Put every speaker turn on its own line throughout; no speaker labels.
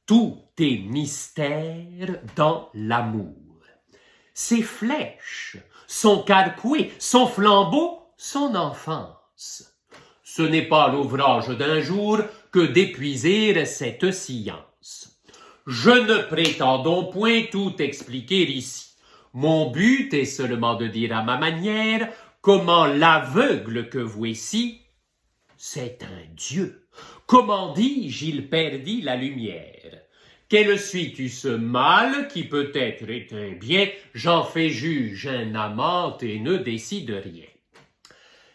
Tout est mystère dans l'amour. Ses flèches, son carquois, son flambeau, son enfance. Ce n'est pas l'ouvrage d'un jour que d'épuiser cette science. Je ne prétends donc point tout expliquer ici. Mon but est seulement de dire à ma manière comment l'aveugle que voici, c'est un Dieu. Comment dis-je, il perdit la lumière. Quel suis-tu ce mal qui peut-être est un bien, j'en fais juge un amant et ne décide rien.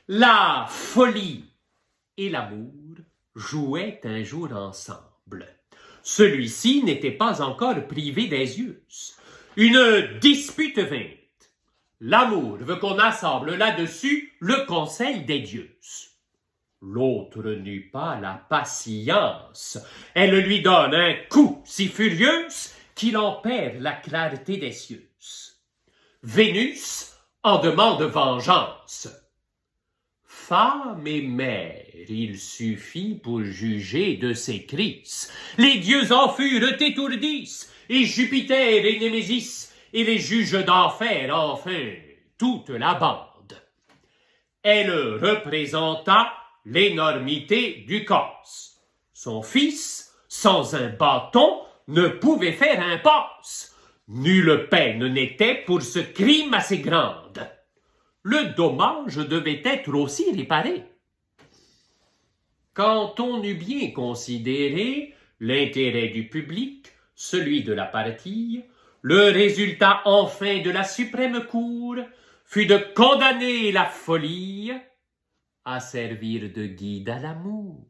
La folie et l'amour jouaient un jour ensemble. Celui-ci n'était pas encore privé des yeux. Une dispute vint. L'amour veut qu'on assemble là-dessus le conseil des dieux. L'autre n'eut pas la patience. Elle lui donne un coup si furieux qu'il en perd la clarté des cieux. Vénus en demande vengeance. Femme et mère, il suffit pour juger de ses crises. Les dieux en furent étourdis, et Jupiter et Némésis, et les juges d'enfer, enfin, toute la bande. Elle représenta l'énormité du cause. Son fils, sans un bâton, ne pouvait faire impasse. Nulle peine n'était pour ce crime assez grande. Le dommage devait être aussi réparé. Quand on eut bien considéré l'intérêt du public, celui de la partie, le résultat enfin de la suprême cour fut de condamner la folie à servir de guide à l'amour.